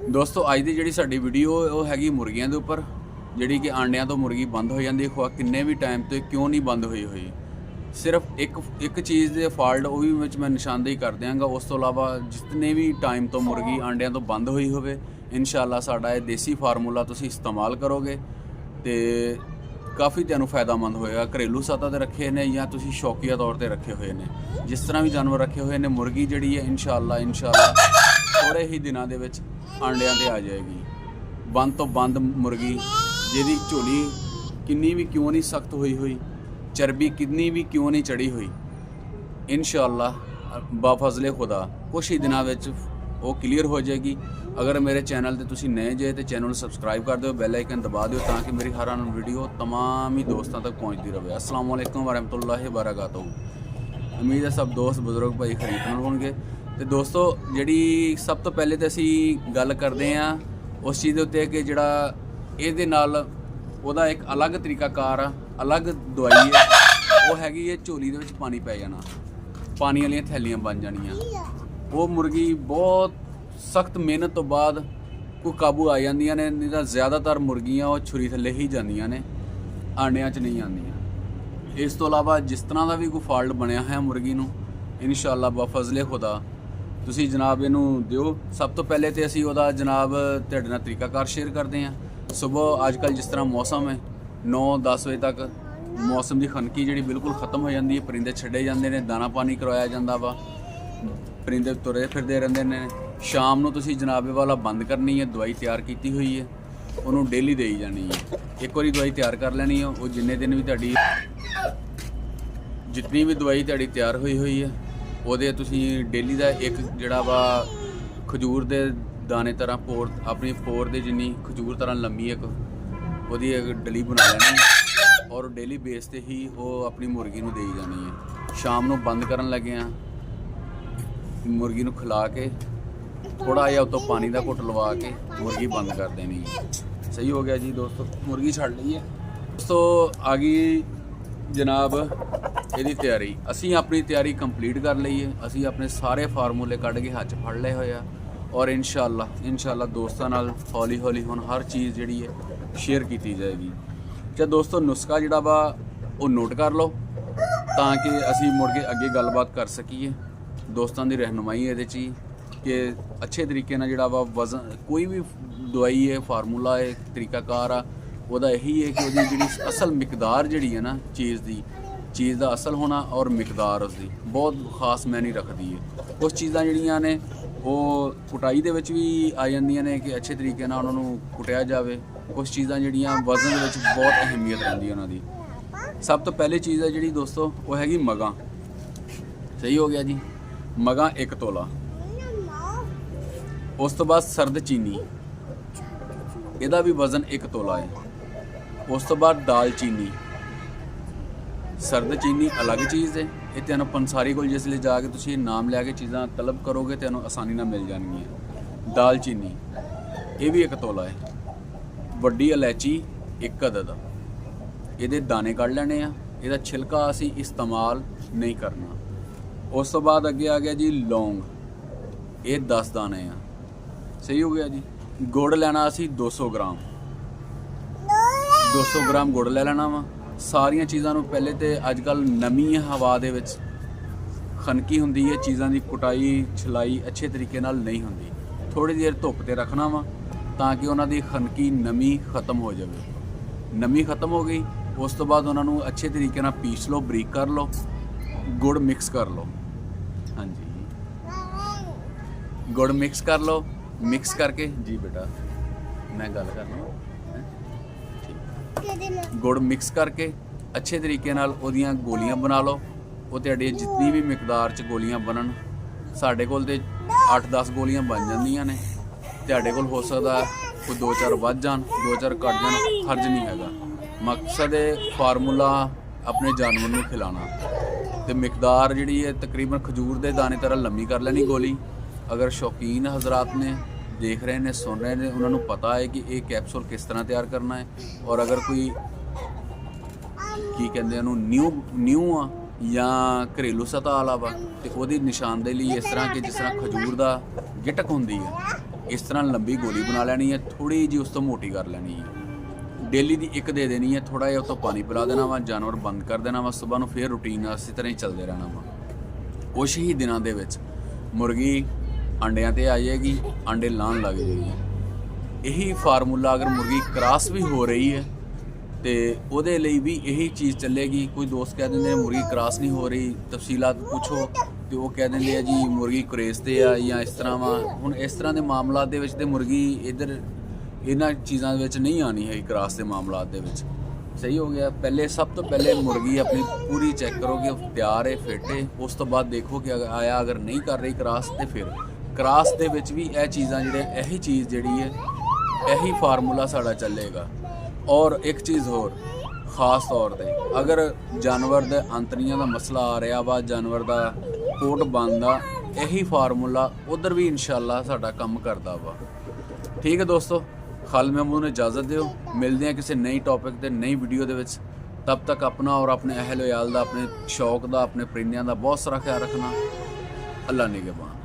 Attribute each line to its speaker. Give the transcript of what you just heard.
Speaker 1: दोस्तों अज की जी साडी वीडियो वो हैगी मुर्गियां के उपर जी कि आंडिया तो मुर्गी बंद हो जाती है किन्ने भी टाइम तो क्यों नहीं बंद हुई सिर्फ एक चीज़ के फॉल्ट वो भी मैं निशानदेही कर देंगा। उस तो इलावा जितने भी टाइम तो मुर्गी आंडिया तो बंद हुई हो इंशाअल्लाह साडा ये देसी फार्मूला तुसी इस्तेमाल करोगे तो काफ़ी तुहानू फायदामंद होएगा। घरेलू सतह पर रखे ने या तुसी शौकिया तौर पर रखे हुए हैं, जिस तरह भी जानवर रखे हुए हैं, मुर्गी जी है इंशाअल्लाह थोड़े ही दिनों के आंडिया ते आ जाएगी। बंद तो बंद मुर्गी जिहदी झोली किन्नी भी क्यों नहीं सख्त हुई चर्बी कितनी भी क्यों नहीं चढ़ी हुई, इंशाअल्लाह बाफजले खुदा कुछ ही दिनों वो क्लीयर हो जाएगी। अगर मेरे चैनल ते तुसी नए जे तो चैनल सबसक्राइब कर दो, बैल आइकन दबा दो ताकि मेरी हर आने वीडियो तमाम ही दोस्तों तक पहुँचती रहे। अस्सलाम वालेकुम वरहमतुल्लाहि वबरकातुहू। उम्मीद है सब दोस्त बुजुर्ग भाई खरीदण होणगे। तो दोस्तों जी सब तो पहले तो असी गल करते हैं उस चीज़ के उत्ते कि जिहड़ा इहदे नाल उहदा एक अलग तरीकाकार अलग दवाई है, वो हैगी है झोली दे विच पानी पै जाना, पानी वाली थैलियां बन जानियां। वो मुर्गी बहुत सख्त मेहनत तो बाद कोई काबू आ जांदियां ने, नहीं तो ज़्यादातर मुर्गियां वो छुरी थल्ले ही जांदियां ने, आंडियां च नहीं आंदियां। इस तो इलावा जिस तरह का भी कोई फॉल्ट बनया है मुर्गी नूं इंशाअल्लाह बफजले खुदा तुसी जनाब इनू दिओ। सब तो पहले तो असी उहदा जनाब तुहाडे नाल तरीकाकार शेयर करते हैं। सुबह अजकल जिस तरह मौसम है 9-10 बजे तक मौसम की खनकी जी बिल्कुल खत्म हो जाती है, परिंदे छड्डे जाते हैं, दाना पानी करवाया जाता वा, परिंदे तुरे फिरते रहते हैं। शाम को तुसी जनाब वाला बंद करनी है, दवाई तैयार की हुई है, उन्होंने डेली दे जानी है। एक बार दवाई तैयार कर लेनी है, वो जिन्ने दिन भी तुहाडी जितनी भी दवाई तुहाडी तैयार हुई है ਉਹਦੇ ਤੁਸੀਂ डेली का एक ਜਿਹੜਾ ਵਾ खजूर के दाने तरह पोर अपनी पोर ਦੇ जिन्नी खजूर तरह लंबी एक ਉਹਦੀ एक डली बना लेनी और डेली बेस ਤੇ ही वो अपनी मुर्गी ਨੂੰ देई जानी है। शाम ਨੂੰ बंद करन लगे हाँ मुर्गी ਨੂੰ खिला के थोड़ा जिहा उतों पानी का घुट लवा के मुर्गी बंद कर देनी है। सही हो गया जी दोस्तों, मुर्गी छड़ ली है। दोस्तों आ गई जनाब ਇਹਦੀ ਤਿਆਰੀ। ਅਸੀਂ ਆਪਣੀ ਤਿਆਰੀ ਕੰਪਲੀਟ ਕਰ ਲਈ ਹੈ, ਅਸੀਂ ਆਪਣੇ ਸਾਰੇ ਫਾਰਮੂਲੇ ਕੱਢ ਕੇ ਹੱਥ ਫੜ ਲਏ ਹੋਏ ਆ ਔਰ ਇਨਸ਼ਾਅੱਲਾ ਦੋਸਤਾਂ ਨਾਲ ਹੌਲੀ ਹੌਲੀ ਹੁਣ ਹਰ ਚੀਜ਼ ਜਿਹੜੀ ਹੈ ਸ਼ੇਅਰ ਕੀਤੀ ਜਾਏਗੀ। ਤੇ ਦੋਸਤੋ ਨੁਸਖਾ ਜਿਹੜਾ ਵਾ ਉਹ ਨੋਟ ਕਰ ਲਓ ਤਾਂ ਕਿ ਅਸੀਂ ਮੁੜ ਕੇ ਅੱਗੇ ਗੱਲਬਾਤ ਕਰ ਸਕੀਏ। ਦੋਸਤਾਂ ਦੀ ਰਹਿਨੁਮਾਈ ਇਹਦੇ 'ਚ ਹੀ ਕਿ ਅੱਛੇ ਤਰੀਕੇ ਨਾਲ ਜਿਹੜਾ ਵਾ ਵਜ਼ਨ ਕੋਈ ਵੀ ਦਵਾਈ ਹੈ ਫਾਰਮੂਲਾ ਹੈ ਤਰੀਕਾਕਾਰ ਆ ਉਹਦਾ ਇਹੀ ਹੈ ਕਿ ਉਹਦੀ ਜਿਹੜੀ ਅਸਲ ਮਿਕਦਾਰ ਜਿਹੜੀ ਹੈ ਨਾ चीज़ का असल होना और मिकदार उसकी बहुत खास मैनी रखती है। कुछ चीज़ां जिहड़ियां ने वो कुटाई दे विच भी आ जांदियां ने कि अच्छे तरीके नाल उन्हां नूं कुटिया जाए। कुछ चीज़ां जिहड़ियां वजन दे विच बहुत अहमियत रहिंदी है उन्हां दी। सब तो पहली चीज़ है जिहड़ी दोस्तों वो हैगी मगां। सही हो गया जी, मगां 1 तोला। उस तो बाद सरद चीनी, इहदा भी वजन 1 तोला है। उस तो बाद दाल चीनी, सरद चीनी अलग चीज़ है। ये तुहानूं पंसारी कोल जिसले जाके तुसीं नाम लिया के चीज़ां तलब करोगे तुहानूं आसानी नाल मिल जाणगियां। दाल चीनी ये भी 1 तोला है। वड्डी इलायची 1 अदद, ये दाने कढ़ लैने आ, इहदा छिलका असीं इस्तेमाल नहीं करना। उस तो बाद अगे आ गया जी लौंग, ये 10 दाने आ। सही हो गया जी। गुड़ लैना असीं 200 ग्राम, 200 ग्राम गुड़ ले लेना वा। सारिया चीज़ों पहले तो अजकल नमी हवा दे विच खनकी हुंदी है, चीज़ों की कुटाई छिलाई अच्छे तरीके नाल नहीं हुंदी। थोड़ी देर धुप ते रखना वा ताकि उन्हां दी खनकी नमी ख़त्म हो जाए। नमी ख़त्म हो गई उस तो बाद उन्हां नूं अच्छे तरीके नाल पीस लो, बरीक कर लो, गुड़ मिक्स कर लो। हाँ जी, गुड़ मिक्स कर लो। मिक्स करके जी बेटा मैं गल करना, गुड़ मिक्स करके अच्छे तरीके नाल ओदियां गोलियां बना लो। वो तुहाडे जितनी भी मिकदार च गोलियां बनन, साडे कोल ते 8-10 गोलियां बन जांदियां ने, तुहाडे कोल हो सकदा कोई 2-4 वध जान 2-4 घट जान, हर्ज नहीं हैगा। मकसद है फार्मूला अपने जानवर नूं खिलाना ते मिकदार जिहड़ी है तकरीबन खजूर दे दाने तरह लम्मी कर लैनी गोली। अगर शौकीन हजरात ने देख रहे हैं सुन रहे हैं उन्होंने पता है कि ये कैप्सूल किस तरह तैयार करना है। और अगर कोई की कहते हैं न्यू आ या घरेलू सतह वाला वा तो वो निशानदेही इस तरह कि जिस तरह खजूर का गिटक होंदी है ਇਸ ਤਰ੍ਹਾਂ ਲੰਬੀ ਗੋਲੀ ਬਣਾ ਲੈਣੀ ਹੈ, ਥੋੜੀ ਜਿਹੀ ਉਸ ਤੋਂ ਮੋਟੀ ਕਰ ਲੈਣੀ ਹੈ। ਡੇਲੀ ਦੀ ਇੱਕ ਦੇ ਦੇਣੀ ਹੈ, ਥੋੜਾ ਜਿਹਾ ਉਹ ਤੋਂ ਪਾਣੀ ਪਿਲਾ ਦੇਣਾ ਵਾ, ਜਾਨਵਰ ਬੰਦ ਕਰ ਦੇਣਾ ਵਾ, ਸਵੇਰ ਨੂੰ ਫਿਰ ਰੂਟੀਨ ਇਸੇ ਤਰ੍ਹਾਂ ਹੀ ਚੱਲਦੇ ਰਹਿਣਾ ਵਾ। ਕੁਛ ਹੀ ਦਿਨਾਂ ਦੇ ਵਿੱਚ ਮੁਰਗੀ ਅੰਡਿਆਂ ਤੇ ਆ ਜਾਏਗੀ, ਅੰਡੇ ਲਾਉਣ ਲੱਗ ਜਾਏਗੀ। ਇਹੀ ਫਾਰਮੂਲਾ ਅਗਰ ਮੁਰਗੀ ਕ੍ਰਾਸ ਵੀ ਹੋ ਰਹੀ ਹੈ ਤੇ ਉਹਦੇ ਲਈ ਵੀ ਇਹੀ ਚੀਜ਼ ਚੱਲੇਗੀ। ਕੋਈ ਦੋਸਤ ਕਹਿ ਦਿੰਦੇ ਨੇ ਮੁਰਗੀ ਕ੍ਰਾਸ ਨਹੀਂ ਹੋ ਰਹੀ, ਤਫਸੀਲਾਤ ਪੁੱਛੋ ਤੇ ਉਹ ਕਹਿ ਦਿੰਦੇ ਆ ਜੀ ਮੁਰਗੀ ਕੁਰੇਸ ਤੇ ਆ ਜਾਂ ਇਸ ਤਰ੍ਹਾਂ ਵਾ। ਹੁਣ ਇਸ ਤਰ੍ਹਾਂ ਦੇ ਮਾਮਲਾਤ ਦੇ ਵਿੱਚ ਤੇ ਮੁਰਗੀ ਇੱਧਰ ਇਹਨਾਂ ਚੀਜ਼ਾਂ ਦੇ ਵਿੱਚ ਨਹੀਂ ਆਣੀ ਹੈ ਕ੍ਰਾਸ ਦੇ ਮਾਮਲਾਤ ਦੇ ਵਿੱਚ। ਸਹੀ ਹੋ ਗਿਆ। ਪਹਿਲੇ ਸਭ ਤੋਂ ਪਹਿਲੇ ਮੁਰਗੀ ਆਪਣੀ ਪੂਰੀ ਚੈੱਕ ਕਰੋਗੇ, ਤਿਆਰ ਹੈ, ਫਿੱਟ ਹੈ। ਉਸ ਤੋਂ ਬਾਅਦ ਦੇਖੋ ਕਿ ਆਇਆ, ਅਗਰ ਨਹੀਂ ਕਰ ਰਹੀ ਕ੍ਰਾਸ ਤੇ ਫਿਰ ਕ੍ਰਾਸ ਦੇ ਵਿੱਚ ਵੀ ਇਹ ਚੀਜ਼ਾਂ ਜਿਹੜੀਆਂ ਇਹੀ ਚੀਜ਼ ਜਿਹੜੀ ਹੈ ਇਹੀ ਫਾਰਮੂਲਾ ਸਾਡਾ ਚੱਲੇਗਾ। ਔਰ ਇੱਕ ਚੀਜ਼ ਹੋਰ ਖਾਸ ਤੌਰ ਤੇ ਅਗਰ ਜਾਨਵਰ ਦੇ ਅੰਤੜੀਆਂ ਦਾ ਮਸਲਾ ਆ ਰਿਹਾ ਵਾ, ਜਾਨਵਰ ਦਾ ਪੋਟ ਬੰਦ ਆ, ਇਹੀ ਫਾਰਮੂਲਾ ਉਧਰ ਵੀ ਇਨਸ਼ਾਅੱਲਾ ਸਾਡਾ ਕੰਮ ਕਰਦਾ ਵਾ। ਠੀਕ ਹੈ ਦੋਸਤੋ, ਖਾਲਿਦ महमूद ਨੂੰ ਇਜਾਜ਼ਤ ਦਿਓ। ਮਿਲਦੇ ਹਾਂ ਕਿਸੇ ਨਈ ਟੌਪਿਕ ਤੇ ਨਈ ਵੀਡੀਓ ਦੇ ਵਿੱਚ। ਤਬ ਤੱਕ ਆਪਣਾ ਔਰ ਆਪਣੇ ਅਹਿਲ ਵਯਾਲ ਦਾ, ਆਪਣੇ ਸ਼ੌਕ ਦਾ, ਆਪਣੇ ਪਰਿੰਦਿਆਂ ਦਾ ਬਹੁਤ ਸਾਰਾ ਖਿਆਲ ਰੱਖਣਾ। ਅੱਲਾ ਨਿਗਹਿਬਾਨ।